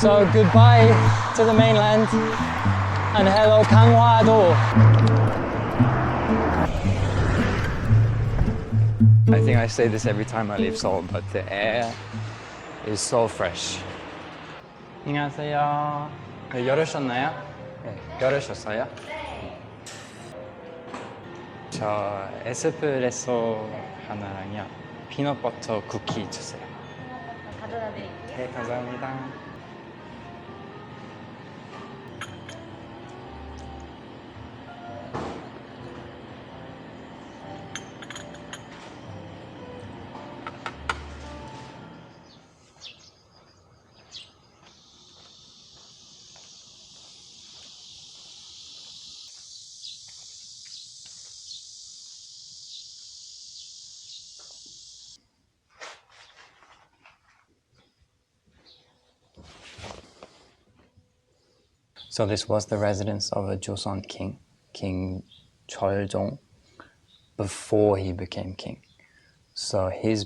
So goodbye to the mainland and hello Ganghwa-do. I think I say this every time I leave Seoul, but the air is so fresh. 안녕하세요. 열으셨나요? 네, 열으셨어요? 저 에스프레소 하나랑요. 피넛버터 쿠키 주세요. 가져다 드릴게요. 네, 감사합니다. So this was the residence of a Joseon king, King Cheoljong, before he became king. So his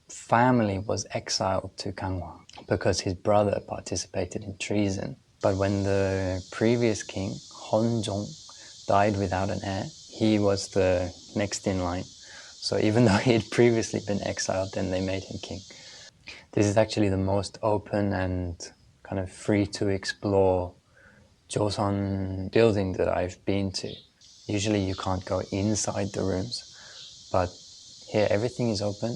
family was exiled to Ganghwa because his brother participated in treason. But when the previous king, Honjong, died without an heir, he was the next in line. So even though he had previously been exiled, then they made him king. This is actually the most open and kind of free to explore Joseon building that I've been to. Usually you can't go inside the rooms, but here everything is open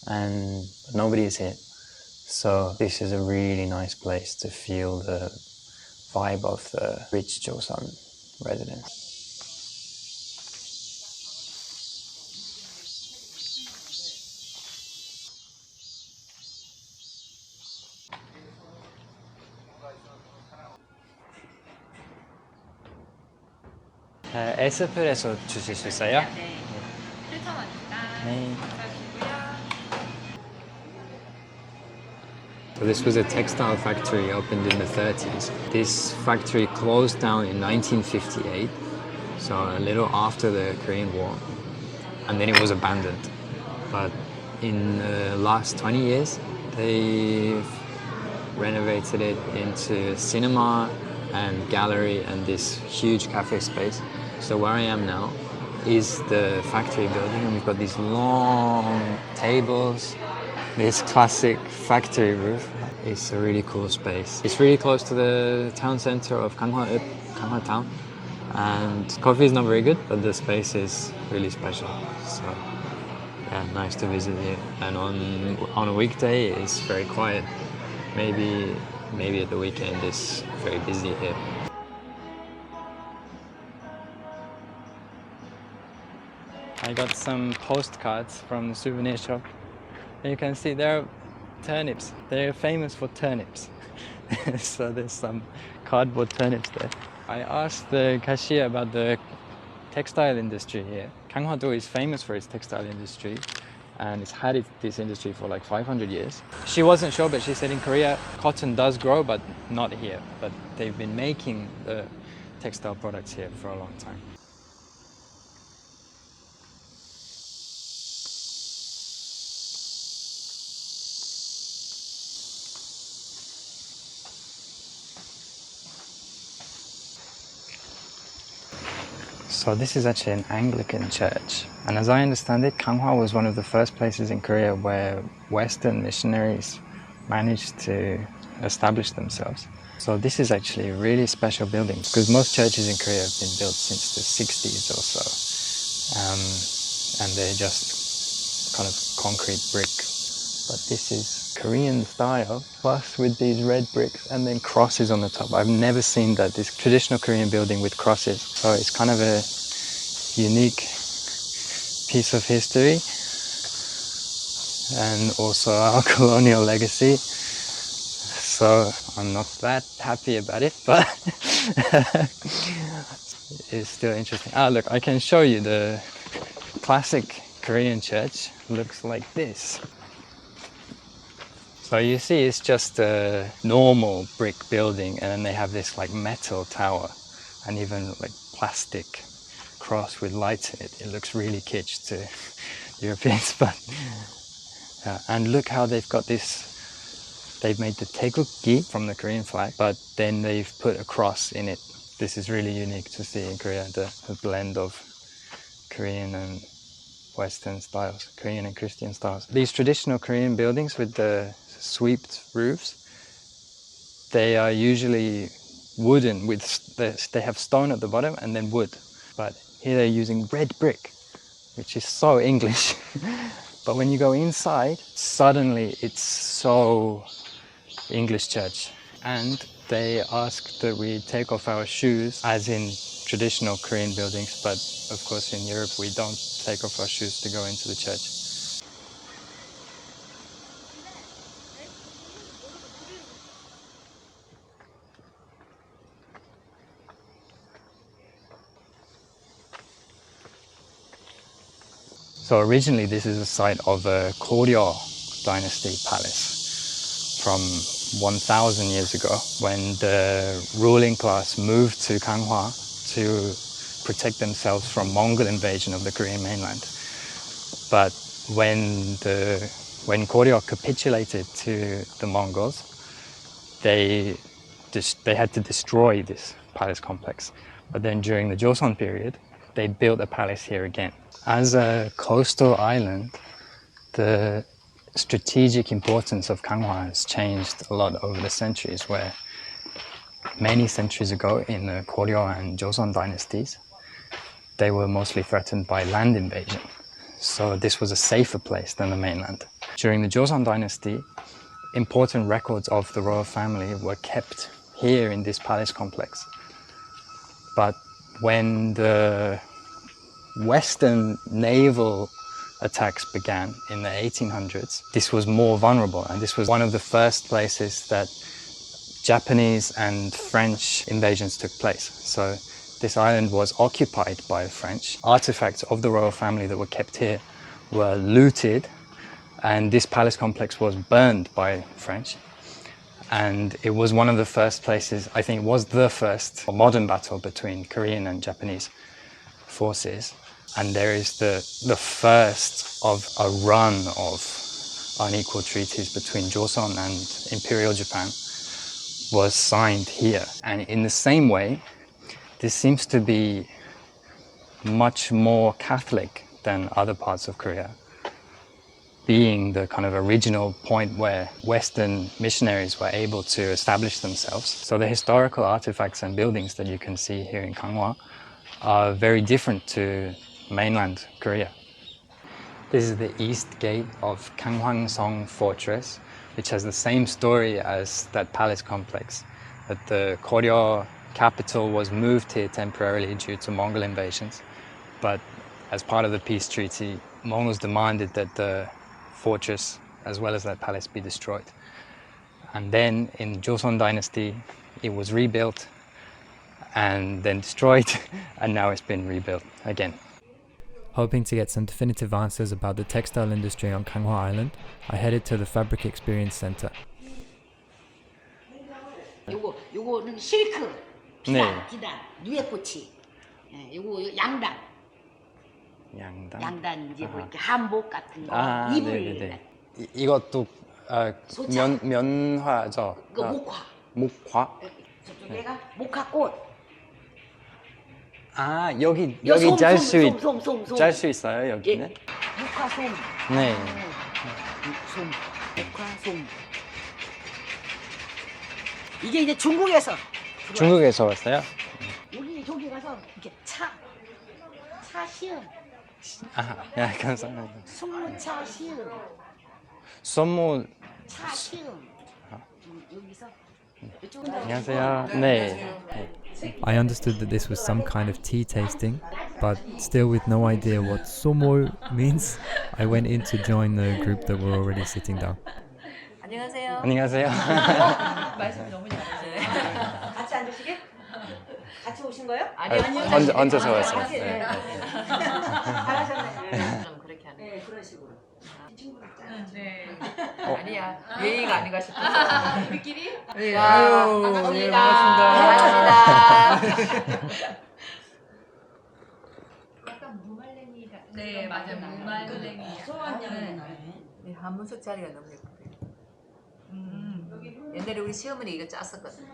and nobody is here. So this is a really nice place to feel the vibe of the rich Joseon residence. 에스프레소 주실 수 있어요? 네. 7,000원입니다. 네. 감사드리고요. So this was a textile factory opened in the 30s. This factory closed down in 1958, so a little after the Korean War, and then it was abandoned. But in the last 20 years, they've renovated it into cinema and gallery and this huge cafe space. So where I am now is the factory building, and we've got these long tables, this classic factory roof. It's a really cool space. It's really close to the town center of Ganghwa town, and coffee is not very good, but the space is really special. So yeah, nice to visit here. And on a weekday it's very quiet. Maybe at the weekend it's very busy here. I got some postcards from the souvenir shop. And you can see there are turnips. They're famous for turnips. So there's some cardboard turnips there. I asked the cashier about the textile industry here. Ganghwa-do is famous for its textile industry, and it's had this industry for like 500 years. She wasn't sure, but she said in Korea cotton does grow, but not here. But they've been making the textile products here for a long time. So this is actually an Anglican church, and as I understand it, Ganghwa was one of the first places in Korea where Western missionaries managed to establish themselves. So this is actually a really special building, because most churches in Korea have been built since the 60s or so, and they're just kind of concrete brick. But this is Korean style, plus with these red bricks and then crosses on the top. I've never seen that, this traditional Korean building with crosses. So it's kind of a unique piece of history and also our colonial legacy. So I'm not that happy about it, but it's still interesting. Ah, look, I can show you the classic Korean church. Looks like this. So you see it's just a normal brick building, and then they have this like metal tower and even like plastic cross with lights in it. It looks really kitsch to Europeans, but and look how they've got this They've made the taegukgi from the Korean flag, but then they've put a cross in it. This is really unique to see in Korea, the blend of Korean and Western styles, Korean and Christian styles. These traditional Korean buildings with the sweeped roofs, they are usually wooden they have stone at the bottom and then wood. But here they're using red brick, which is so English. But when you go inside, suddenly it's so English church. And they ask that we take off our shoes, as in traditional Korean buildings, but of course in Europe we don't take off our shoes to go into the church. So originally this is a site of a Koryo dynasty palace from 1000 years ago, when the ruling class moved to Ganghwa to protect themselves from Mongol invasion of the Korean mainland. But when Koryo capitulated to the Mongols, they had to destroy this palace complex. But then during the Joseon period, they built a palace here again. As a coastal island, the strategic importance of Ganghwa has changed a lot over the centuries, where many centuries ago in the Koryo and Joseon dynasties, they were mostly threatened by land invasion. So this was a safer place than the mainland. During the Joseon dynasty, important records of the royal family were kept here in this palace complex. But when the Western naval attacks began in the 1800s, this was more vulnerable, and this was one of the first places that Japanese and French invasions took place. So this island was occupied by the French. Artifacts of the royal family that were kept here were looted, and this palace complex was burned by French. And it was one of the first places, I think it was the first modern battle between Korean and Japanese forces. And there is the first of a run of unequal treaties between Joseon and Imperial Japan was signed here. And in the same way, this seems to be much more Catholic than other parts of Korea, being the kind of original point where Western missionaries were able to establish themselves. So the historical artifacts and buildings that you can see here in Ganghwa are very different to mainland Korea. This is the east gate of Ganghwangsong Fortress, which has the same story as that palace complex, that the Koryo capital was moved here temporarily due to Mongol invasions. But as part of the peace treaty, Mongols demanded that the fortress as well as that palace be destroyed. And then in Joseon dynasty, it was rebuilt and then destroyed, and now it's been rebuilt again. Hoping to get some definitive answers about the textile industry on Ganghwa Island, I headed to the Fabric Experience Center. 요거는 실크, 네. 비단, 누에꼬치. 요거 양단. 양단 이제 뭐 이렇게 한복 같은 거, 이불. 이것도 면화죠. 그 목화. 목화. 저쪽에가 목화꽃. 아, 여기 짤 수 있어요, 여기는? 예. 목화솜. 네. 솜. 목화솜. 이게 이제 중국에서 왔어요? 우리 저기 가서 이렇게 차 시음. 아, 야, 감사합니다. 순무차 시음. 선물. 차 시음. 여기서 안녕하세요. 네. I understood that this was some kind of tea tasting, but still with no idea what somol means, I went in to join the group that were already sitting down. 안녕하세요. 안녕하세요. 말씀 너무 잘하시네. 같이 앉으시게? 같이 오신 거예요? 아니요. 얹어서 왔어요. 네. 잘하셨네. 그렇게 하는. 네, 그런 식으로. 네. 아니야. 예의가 아닌가 싶어서. 우리끼리? 네, 반갑습니다. 약간 무말랭이가 네, 맞아요. 무말랭이. 소원양은 네, 한문석 자리가 너무 예쁘대요. 옛날에 우리 시어머니 이거 짰었거든.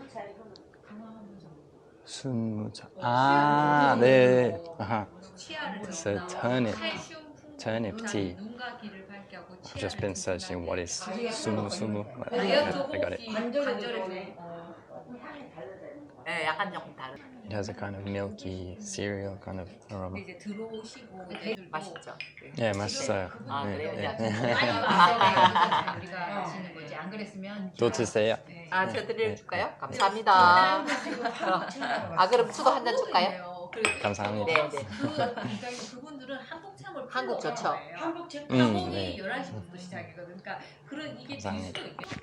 순무자. 아, 네. 아하. 치아를 So 넣고 turnip, 칼슘 turnip tea. 눈과 귀를 밝게 하고 I've just been searching what is sumu. 다이어트 I got it. 호흡기 관절에 네, 약간 조금 다른. It has a kind of milky cereal kind of aroma. 이제 들어오시고 맛있죠. 예, 맛있어요. 아, 그래요? 네, 네. 네. 많이 와서 우리가 마시는 거지. 안 그랬으면 또 드세요. 아, 저 드릴까요? 감사합니다. 아, 그럼 수도 한 잔 줄까요? 감사합니다. 네, 네. 그분들은 한복참을 한국 좋죠. 한복이 네. 11시부터 시작이거든. 그러니까 그런 이게 될 감사합니다. 수도 있겠다.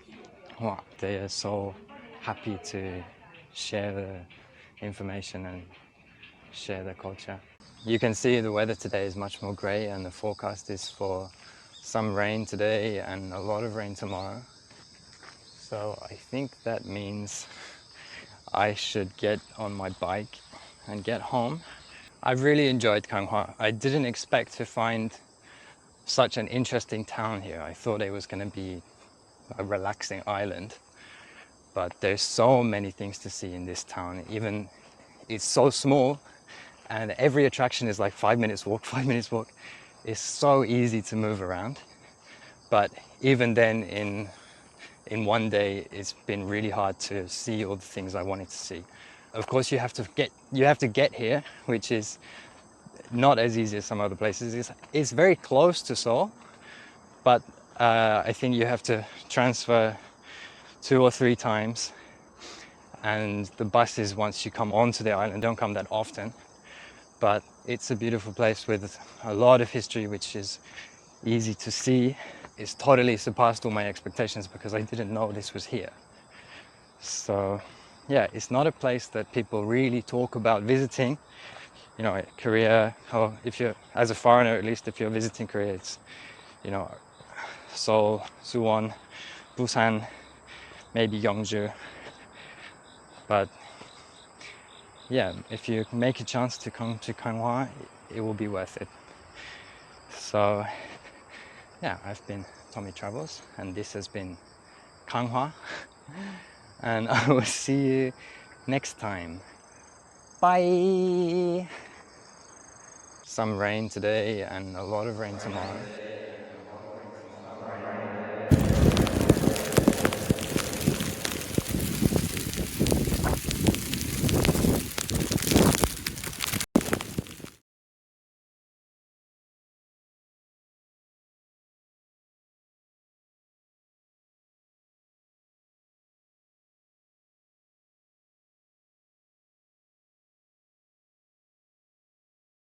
Wow, they are so happy to share the information and share the culture. You can see the weather today is much more grey and the forecast is for some rain today and a lot of rain tomorrow. So I think that means I should get on my bike and get home. I've really enjoyed Kanghua. I didn't expect to find such an interesting town here. I thought it was going to be a relaxing island. But there's so many things to see in this town. Even it's so small and every attraction is like 5 minutes walk, 5 minutes walk. It's so easy to move around. But even then in one day, it's been really hard to see all the things I wanted to see. Of course, you have to get here, which is not as easy as some other places. It's very close to Seoul, but I think you have to transfer 2 or 3 times, and the buses, once you come onto the island, don't come that often. But it's a beautiful place with a lot of history, which is easy to see. It's totally surpassed all my expectations because I didn't know this was here. So yeah, it's not a place that people really talk about visiting. You know, Korea, or if you're, as a foreigner at least, if you're visiting Korea, it's, you know, Seoul, Suwon, Busan, maybe Yeongju. But yeah, if you make a chance to come to Kanghua, it will be worth it. So yeah, I've been Tommy Travels, and this has been Kanghua, and I will see you next time. Bye! Some rain today and a lot of rain tomorrow.